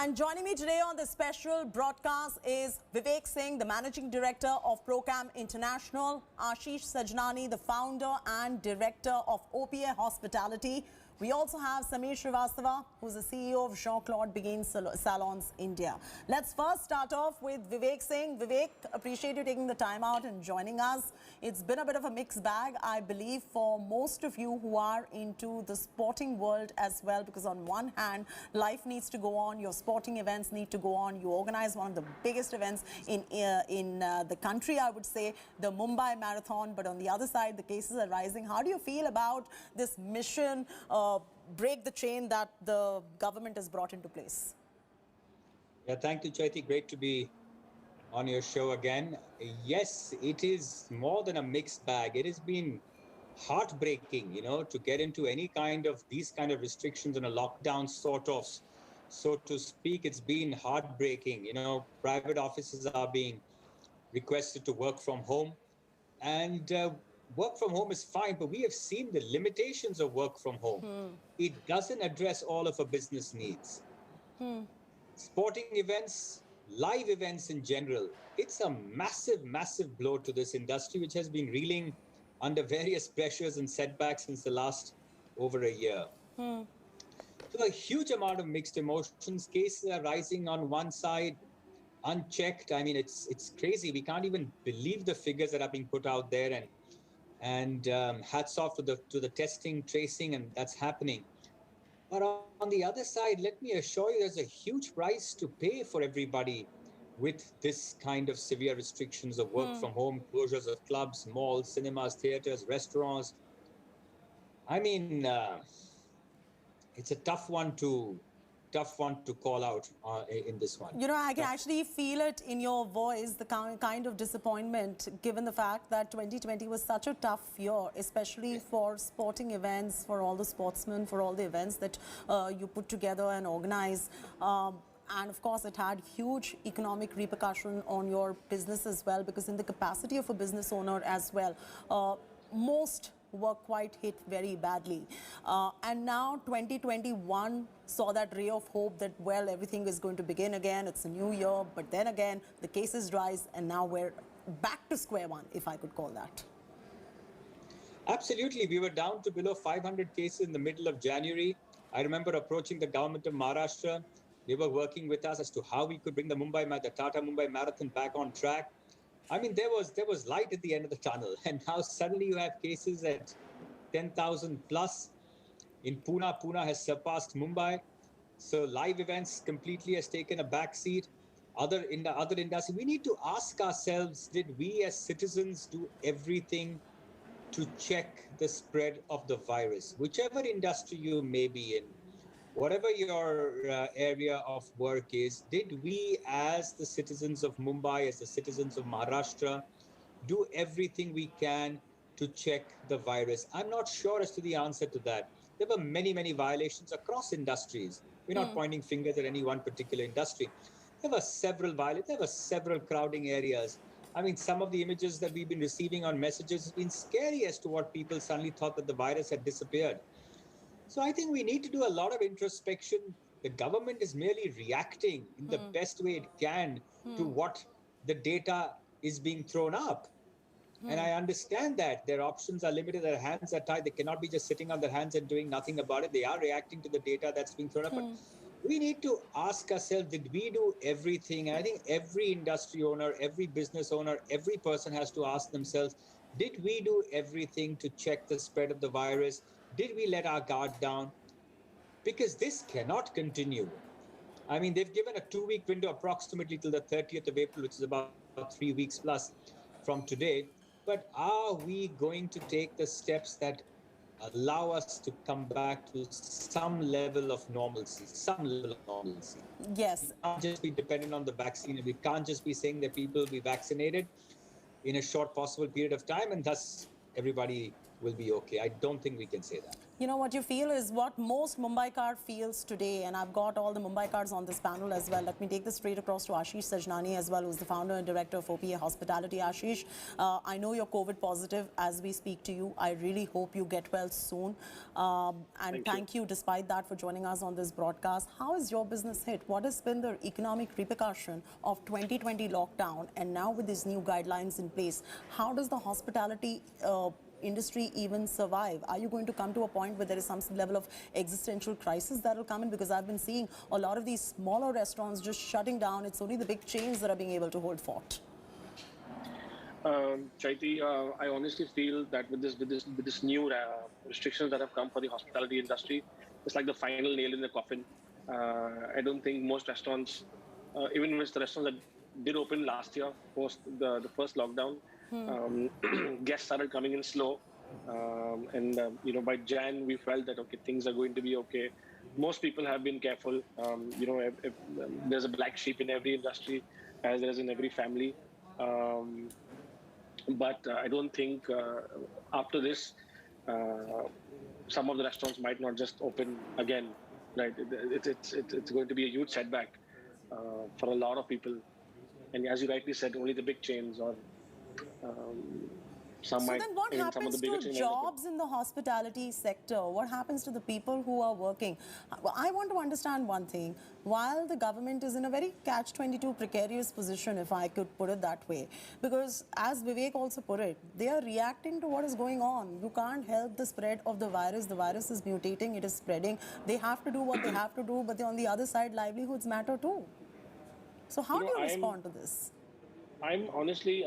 And joining me today on this special broadcast is Vivek Singh, the Managing Director of Procam International, Ashish Sajnani, the Founder and Director of OPA Hospitality. We also have Sameer Srivastava, who's the CEO of Jean-Claude Begin Salons India. Let's first start off with Vivek Singh. Vivek, appreciate you taking the time out and joining us. It's been a bit of a mixed bag, I believe, for most of you who are into the sporting world as well, because on one hand, life needs to go on, your sporting events need to go on. You organize one of the biggest events in the country, I would say, the Mumbai Marathon, but on the other side, the cases are rising. How do you feel about this mission, break the chain that the government has brought into place? Yeah, thank you, Chaiti. Great to be on your show again. Yes, it is more than a mixed bag. It has been heartbreaking, to get into any kind of these kind of restrictions and a lockdown sort of, so to speak. It's been heartbreaking. Private offices are being requested to work from home, and work from home is fine, but we have seen the limitations of work from home. It doesn't address all of our business needs. Sporting events, live events in general, it's a massive, massive blow to this industry, which has been reeling under various pressures and setbacks since the last over a year. So a huge amount of mixed emotions. Cases are rising on one side, unchecked. I mean, it's crazy. We can't even believe the figures that are being put out there, and hats off to the testing, tracing, and that's happening. But on the other side, let me assure you, there's a huge price to pay for everybody with this kind of severe restrictions of work from home, closures of clubs, malls, cinemas, theaters, restaurants. I mean, it's a tough one to call out in this one. I can actually feel it in your voice, the kind of disappointment, given the fact that 2020 was such a tough year, especially for sporting events, for all the sportsmen, for all the events that you put together and organize. And of course, it had huge economic repercussion on your business as well, because in the capacity of a business owner as well, most were quite hit very badly. And now 2021 saw that ray of hope that, well, everything is going to begin again. It's a new year. But then again, the cases rise, and now we're back to square one, if I could call that. Absolutely. We were down to below 500 cases in the middle of January. I remember approaching the government of Maharashtra. They were working with us as to how we could bring the Tata Mumbai Marathon back on track. I mean, there was light at the end of the tunnel, and now suddenly you have cases at 10,000 plus. In Pune, Pune has surpassed Mumbai. So live events completely has taken a backseat. In the other industry, we need to ask ourselves, did we as citizens do everything to check the spread of the virus? Whichever industry you may be in, whatever your area of work is, did we as the citizens of Mumbai, as the citizens of Maharashtra, do everything we can to check the virus? I'm not sure as to the answer to that. There were many, many violations across industries. We're not pointing fingers at any one particular industry. There were several violations. There were several crowding areas. I mean, some of the images that we've been receiving on messages have been scary as to what people suddenly thought that the virus had disappeared. So I think we need to do a lot of introspection. The government is merely reacting in the best way it can to what the data is being thrown up. And I understand that their options are limited, their hands are tied. They cannot be just sitting on their hands and doing nothing about it. They are reacting to the data that's being thrown up. But we need to ask ourselves, did we do everything? And I think every industry owner, every business owner, every person has to ask themselves, did we do everything to check the spread of the virus? Did we let our guard down? Because this cannot continue. I mean, they've given a 2-week window approximately till the 30th of April, which is about 3 weeks plus from today. But are we going to take the steps that allow us to come back to some level of normalcy, Yes. We can't just be dependent on the vaccine, and we can't just be saying that people will be vaccinated in a short possible period of time, and thus everybody will be okay. I don't think we can say that. You know, what you feel is what most Mumbaikar feels today, and I've got all the Mumbaikars on this panel as well. Let me take this straight across to Ashish Sajnani as well, who's the founder and director of OPA Hospitality. Ashish, I know you're COVID positive as we speak to you. I really hope you get well soon. And thank you, despite that, for joining us on this broadcast. How is your business hit? What has been the economic repercussion of 2020 lockdown, and now with these new guidelines in place? How does the hospitality industry even survive? Are you going to come to a point where there is some level of existential crisis that will come in? Because I've been seeing a lot of these smaller restaurants just shutting down. It's only the big chains that are being able to hold fort. Chaiti, I honestly feel that with this new restrictions that have come for the hospitality industry, it's like the final nail in the coffin. I don't think most restaurants, even with the restaurants that did open last year post the first lockdown, guests started coming in slow, and you know, by Jan we felt that okay, things are going to be okay. Most people have been careful. You know, if there's a black sheep in every industry, as there is in every family. But I don't think after this, some of the restaurants might not just open again. Right? It's going to be a huge setback for a lot of people. And as you rightly said, only the big chains or some might. So then what happens to jobs in the hospitality sector? What happens to the people who are working? I want to understand one thing. While the government is in a very catch-22 precarious position, if I could put it that way, because as Vivek also put it, they are reacting to what is going on. You can't help the spread of the virus. The virus is mutating, it is spreading. They have to do what they have to do, but on the other side, livelihoods matter too. So how do you respond to this? I'm honestly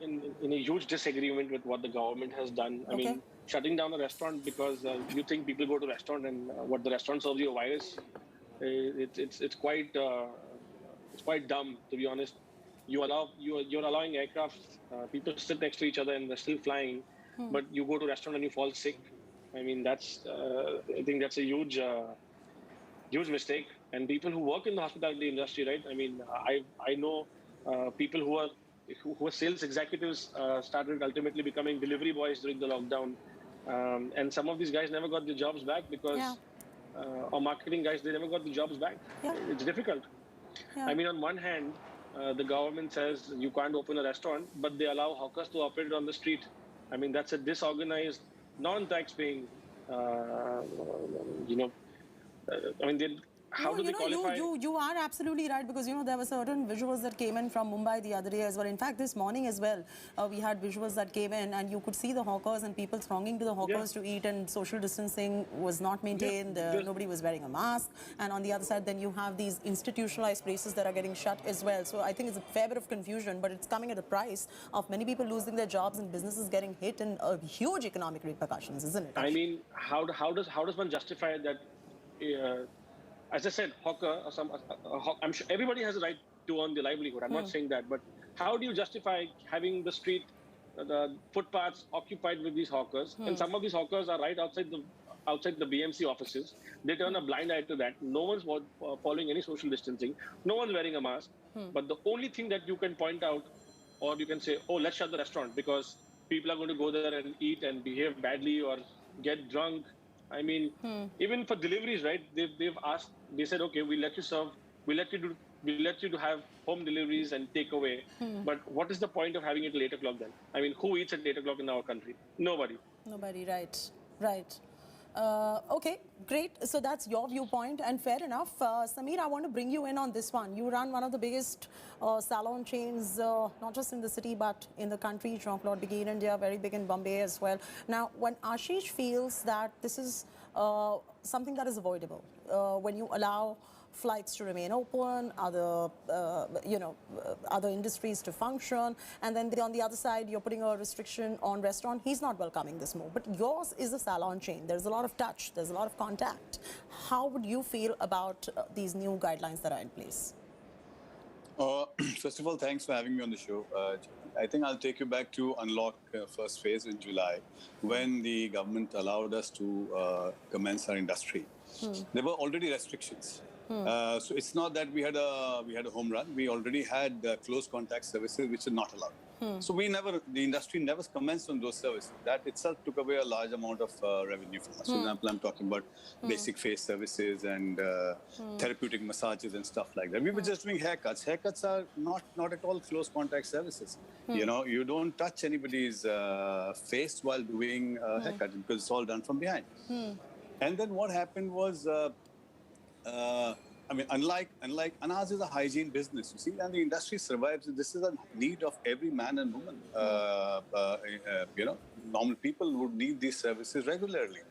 in a huge disagreement with what the government has done. I mean, shutting down a restaurant because you think people go to a restaurant and what the restaurant serves you a virus, it's quite dumb, to be honest. You're allowing aircraft, people sit next to each other and they're still flying, but you go to a restaurant and you fall sick. I mean, that's I think that's a huge mistake. And people who work in the hospitality industry, right? I mean, I know people who are sales executives started ultimately becoming delivery boys during the lockdown, and some of these guys never got their jobs back because, or marketing guys, they never got the jobs back. It's difficult. I mean, on one hand, the government says you can't open a restaurant, but they allow hawkers to operate on the street. I mean, that's a disorganized, non-tax-paying, you know. I mean, how do they qualify? You are absolutely right, because, you know, there were certain visuals that came in from Mumbai the other day as well. In fact, this morning as well, we had visuals that came in and you could see the hawkers and people thronging to the hawkers to eat, and social distancing was not maintained. Nobody was wearing a mask. And on the other side, then you have these institutionalized places that are getting shut as well. So I think it's a fair bit of confusion, but it's coming at a price of many people losing their jobs and businesses getting hit, and huge economic repercussions, isn't it? I mean, how does one justify that? As I said, hawker or I'm sure everybody has a right to earn their livelihood. I'm not saying that, but how do you justify having the street, the footpaths occupied with these hawkers? And some of these hawkers are right outside the BMC offices. They turn a blind eye to that. No one's following any social distancing. No one's wearing a mask. But the only thing that you can point out, or you can say, oh, let's shut the restaurant because people are going to go there and eat and behave badly or get drunk. I mean, even for deliveries, right? They've asked. They said, okay, we'll let you serve. We'll let you to have home deliveries and takeaway. But what is the point of having it at 8 o'clock then? I mean, who eats at 8 o'clock in our country? Nobody. Nobody, right. Okay, great. So that's your viewpoint, and fair enough. Sameer, I want to bring you in on this one. You run one of the biggest salon chains, not just in the city, but in the country. Jean-Claude Big in India, very big in Bombay as well. Now, when Ashish feels that this is something that is avoidable, when you allow flights to remain open, other industries to function, and then on the other side, you're putting a restriction on restaurant. He's not welcoming this move. But yours is a salon chain. There's a lot of touch. There's a lot of contact. How would you feel about these new guidelines that are in place? First of all, thanks for having me on the show. I think I'll take you back to unlock first phase in July, when the government allowed us to commence our industry. There were already restrictions. So it's not that we had a home run. We already had close contact services which are not allowed. So the industry never commenced on those services. That itself took away a large amount of revenue from us. For example, I'm talking about basic face services and therapeutic massages and stuff like that. We were just doing haircuts. Haircuts are not at all close contact services. You know, you don't touch anybody's face while doing a haircut because it's all done from behind. And then what happened was. I mean, unlike ours is a hygiene business, you see, and the industry survives. This is a need of every man and woman. You know, normal people would need these services regularly.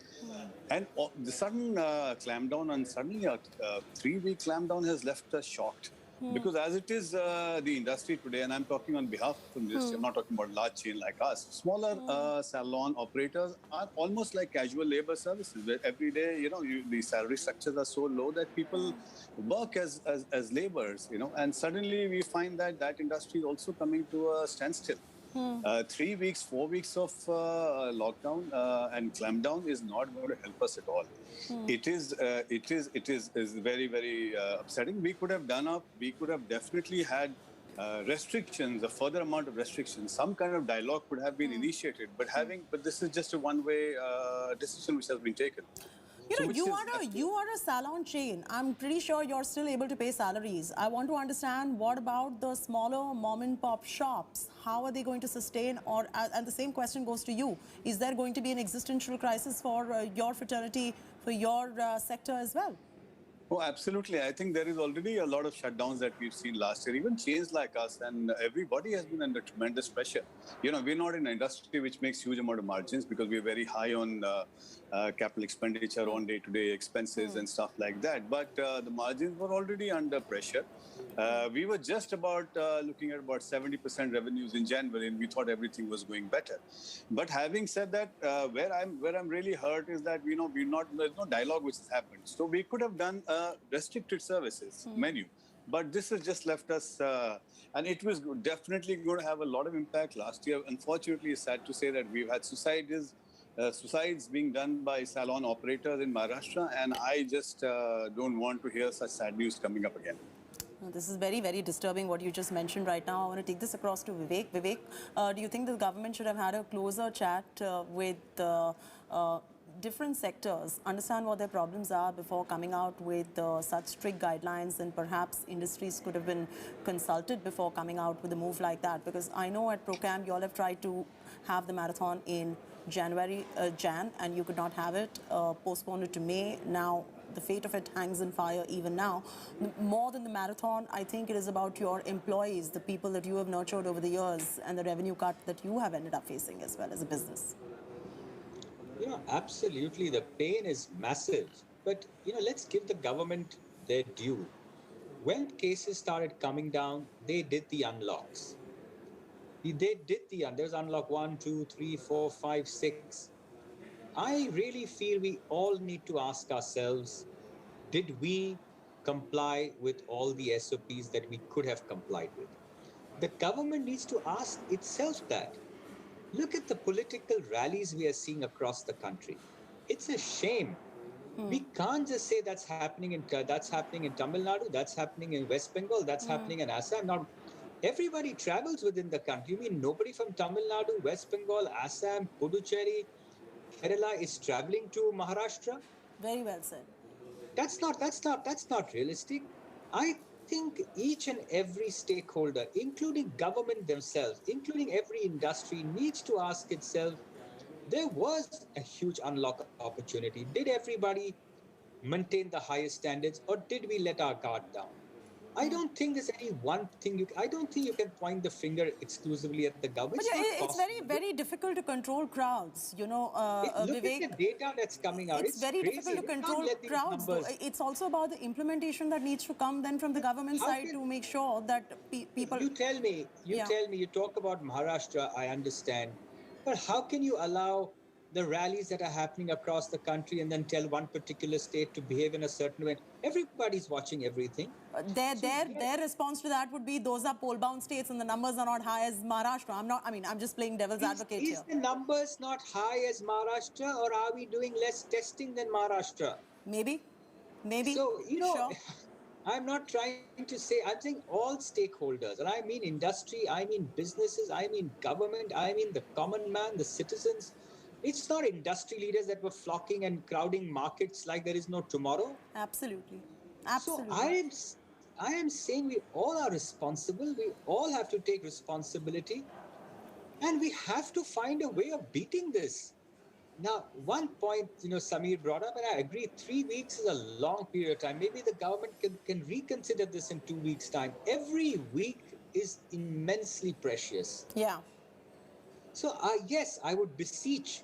And the sudden clampdown, and suddenly a 3-week clampdown has left us shocked. Because as it is the industry today, and I'm talking on behalf of the industry, I'm not talking about large chain like us, smaller salon operators are almost like casual labor services, where every day, you know, the salary structures are so low that people work as laborers, you know, and suddenly we find that industry is also coming to a standstill. 3 weeks, 4 weeks of lockdown and clampdown is not going to help us at all. It is very, very upsetting. We could have definitely had restrictions, a further amount of restrictions. Some kind of dialogue could have been initiated, but this is just a one-way decision which has been taken. You know, you are a salon chain. I'm pretty sure you're still able to pay salaries. I want to understand, what about the smaller mom and pop shops? How are they going to sustain? And the same question goes to you. Is there going to be an existential crisis for your fraternity, for your sector as well? Oh, absolutely. I think there is already a lot of shutdowns that we've seen last year, even chains like us, and everybody has been under tremendous pressure. You know, we're not in an industry which makes huge amount of margins because we're very high on capital expenditure, on day-to-day expenses and stuff like that. But the margins were already under pressure. We were just about looking at about 70% revenues in January, and we thought everything was going better. But having said that, where I'm really hurt is that there's no dialogue which has happened. So we could have done restricted services menu, but this has just left us, and it was definitely going to have a lot of impact last year. Unfortunately, it's sad to say that we've had suicides being done by salon operators in Maharashtra, and I just don't want to hear such sad news coming up again. This is very, very disturbing what you just mentioned right now. I want to take this across to Vivek. Vivek, do you think the government should have had a closer chat with different sectors, understand what their problems are before coming out with such strict guidelines, and perhaps industries could have been consulted before coming out with a move like that? Because I know at ProCam you all have tried to have the marathon in Jan, and you could not have it, postponed it to May. Now the fate of it hangs in fire even now. More than the marathon, I think it is about your employees, the people that you have nurtured over the years, and the revenue cut that you have ended up facing as well as a business. You know, absolutely, the pain is massive. But, you know, let's give the government their due. When cases started coming down, they did the unlocks. There's unlock 1, 2, 3, 4, 5, 6. I really feel we all need to ask ourselves, did we comply with all the SOPs that we could have complied with? The government needs to ask itself that. Look at the political rallies we are seeing across the country. It's a shame. We can't just say that's happening in Tamil Nadu, that's happening in West Bengal, that's happening in Assam. Now, everybody travels within the country. You mean nobody from Tamil Nadu, West Bengal, Assam, Puducherry, Kerala is traveling to Maharashtra? Very well said. That's not realistic. I think each and every stakeholder, including government themselves, including every industry, needs to ask itself, there was a huge unlock opportunity. Did everybody maintain the highest standards, or did we let our guard down? I don't think there's any one thing. I don't think you can point the finger exclusively at the government. But yeah, it's very, very difficult to control crowds. You know, look Vivek, at the data that's coming out. It's very crazy. difficult to control crowds. It's also about the implementation that needs to come then from the government side to make sure that people. You tell me. You talk about Maharashtra. I understand, but how can you allow the rallies that are happening across the country and then tell one particular state to behave in a certain way? Everybody's watching everything. Their response to that would be, those are poll-bound states and the numbers are not high as Maharashtra. I'm just playing devil's advocate here. Is the numbers not high as Maharashtra, or are we doing less testing than Maharashtra? Maybe. So, you know, sure. I'm not trying to say, I'm saying all stakeholders. And I mean industry, I mean businesses, I mean government, I mean the common man, the citizens. It's not industry leaders that were flocking and crowding markets like there is no tomorrow. Absolutely. So Absolutely. I am saying we all are responsible. We all have to take responsibility, and we have to find a way of beating this. Now, one point, Samir brought up, and I agree, 3 weeks is a long period of time. Maybe the government can reconsider this in 2 weeks' time. Every week is immensely precious. Yeah. So, yes, I would beseech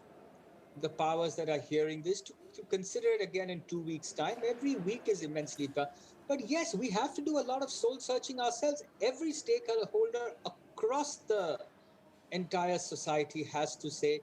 the powers that are hearing this to consider it again in 2 weeks' time. Every week is immensely tough. But yes, we have to do a lot of soul searching ourselves. Every stakeholder across the entire society has to say,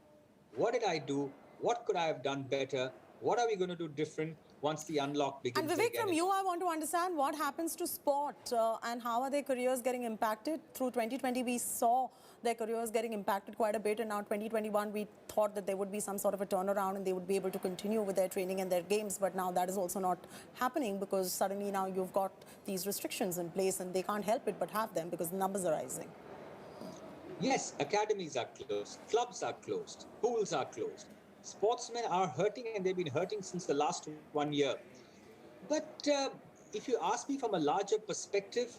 what did I do? What could I have done better? What are we going to do different once the unlock And begins Vivek, again? from you, I want to understand what happens to sport and how are their careers getting impacted? Through 2020, we saw their careers getting impacted quite a bit. And now 2021, we thought that there would be some sort of a turnaround and they would be able to continue with their training and their games. But now that is also not happening because suddenly now you've got these restrictions in place and they can't help it but have them because the numbers are rising. Yes, academies are closed, clubs are closed, pools are closed. Sportsmen are hurting and they've been hurting since the last 1 year. But if you ask me from a larger perspective,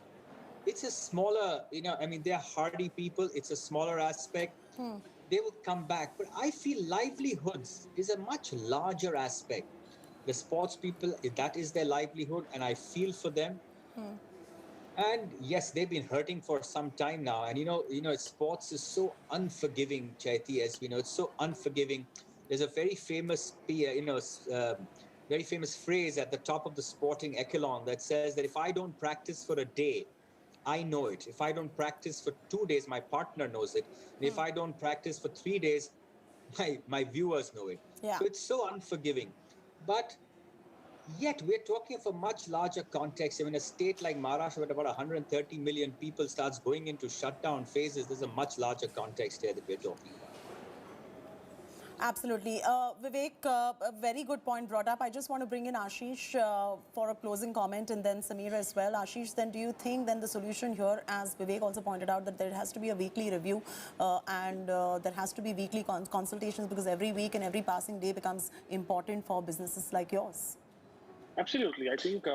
it's a smaller, they're hardy people. It's a smaller aspect. They will come back. But I feel livelihoods is a much larger aspect. The sports people, that is their livelihood, and I feel for them. And yes, they've been hurting for some time now. And sports is so unforgiving, Chaiti, as we know, it's so unforgiving. There's a very famous phrase at the top of the sporting echelon that says that if I don't practice for a day, I know it. If I don't practice for 2 days, my partner knows it. And if I don't practice for 3 days, my viewers know it. Yeah. So it's so unforgiving. But yet, we're talking of a much larger context. I mean, a state like Maharashtra, with about 130 million people, starts going into shutdown phases. There's a much larger context here that we're talking about. Absolutely. Vivek, a very good point brought up. I just want to bring in Ashish for a closing comment and then Samir as well. Ashish, then do you think then the solution here, as Vivek also pointed out, that there has to be a weekly review and there has to be weekly consultations because every week and every passing day becomes important for businesses like yours? Absolutely. I think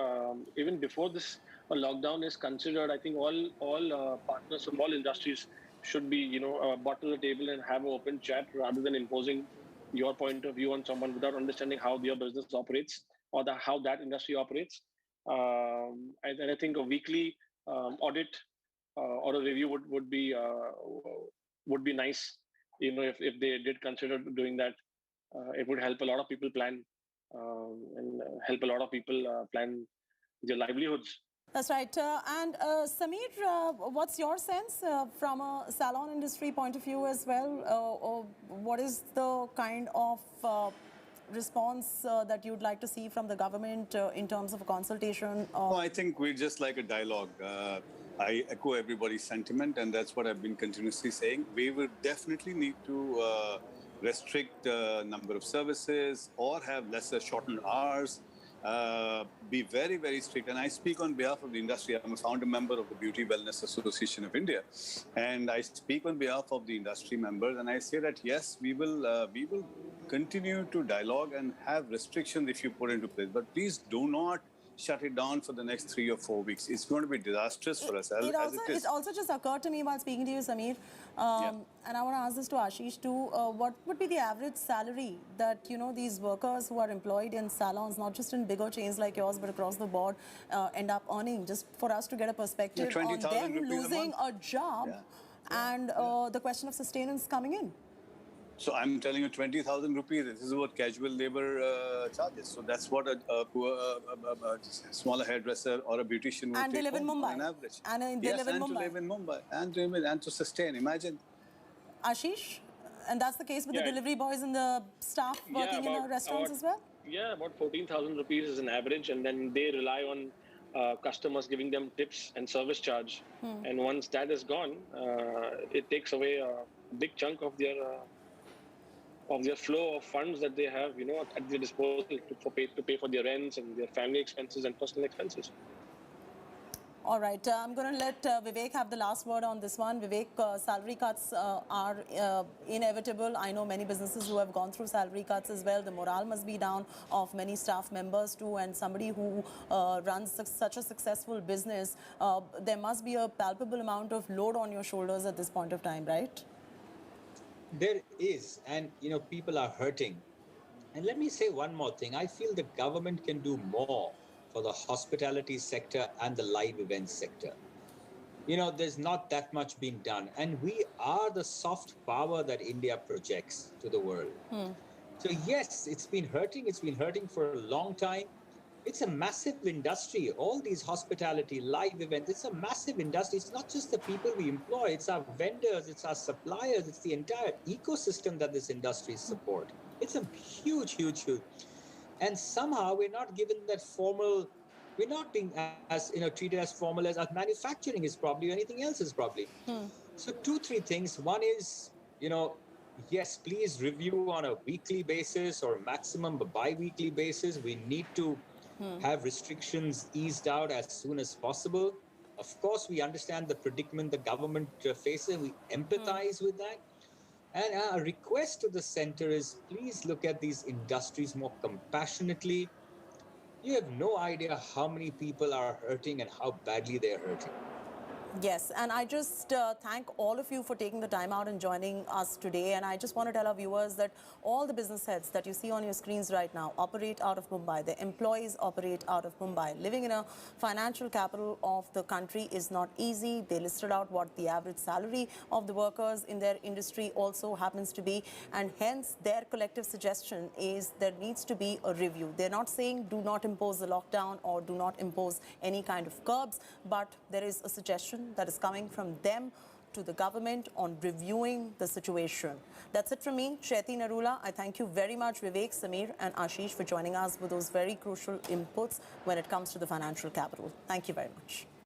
even before this lockdown is considered, I think all partners from all industries should be, brought to the table and have an open chat rather than imposing your point of view on someone without understanding how your business operates or how that industry operates. And I think a weekly audit or a review would be nice. If they did consider doing that, it would help a lot of people plan and help a lot of people plan their livelihoods. That's right. And Samir, what's your sense from a salon industry point of view as well? Or what is the kind of response that you'd like to see from the government in terms of a consultation? I think we're just like a dialogue. I echo everybody's sentiment, and that's what I've been continuously saying. We will definitely need to restrict the number of services or have lesser shortened hours. Be very, very strict. And I speak on behalf of the industry. I'm a founder member of the Beauty Wellness Association of India. And I speak on behalf of the industry members. And I say that, yes, we will continue to dialogue and have restrictions if you put into place. But please do not shut it down for the next 3 or 4 weeks. It's going to be disastrous for us. It also just occurred to me while speaking to you, Samir, and I want to ask this to Ashish too. What would be the average salary that these workers who are employed in salons, not just in bigger chains like yours, but across the board, end up earning? Just for us to get a perspective on them losing a job and the question of sustenance coming in. So I'm telling you, 20,000 rupees. This is what casual labor charges. So that's what a smaller hairdresser or a beautician would take they live in Mumbai. On average. And they live in Mumbai. To live in Mumbai and to sustain. Imagine. Ashish, and that's the case with the delivery boys and the staff working in the restaurants as well. Yeah, about 14,000 rupees is an average, and then they rely on customers giving them tips and service charge. And once that is gone, it takes away a big chunk of their flow of funds that they have, at their disposal to pay for their rents and their family expenses and personal expenses. All right, I'm going to let Vivek have the last word on this one. Vivek, salary cuts are inevitable. I know many businesses who have gone through salary cuts as well. The morale must be down of many staff members too, and somebody who runs such a successful business, there must be a palpable amount of load on your shoulders at this point of time, right? There is, and people are hurting. And let me say one more thing. I feel the government can do more for the hospitality sector and the live events sector. There's not that much being done. And we are the soft power that India projects to the world. So, yes, it's been hurting. It's been hurting for a long time. It's a massive industry. All these hospitality, live events, it's a massive industry. It's not just the people we employ, it's our vendors, it's our suppliers, it's the entire ecosystem that this industry support. It's a huge, huge, huge. And somehow we're not given that formal, we're not being as, treated as formal as manufacturing is probably, or anything else is probably. So two, three things. One is, yes, please review on a weekly basis or maximum a bi-weekly basis. We need to have restrictions eased out as soon as possible. Of course, we understand the predicament the government faces. We empathize with that. And our request to the center is please look at these industries more compassionately. You have no idea how many people are hurting and how badly they're hurting. Yes, and I just thank all of you for taking the time out and joining us today. And I just want to tell our viewers that all the business heads that you see on your screens right now operate out of Mumbai. The employees operate out of Mumbai. Living in a financial capital of the country is not easy. They listed out what the average salary of the workers in their industry also happens to be. And hence, their collective suggestion is there needs to be a review. They're not saying do not impose the lockdown or do not impose any kind of curbs, but there is a suggestion that is coming from them to the government on reviewing the situation. That's it from me, Sheti Narula. I thank you very much, Vivek, Samir and Ashish, for joining us with those very crucial inputs when it comes to the financial capital. Thank you very much.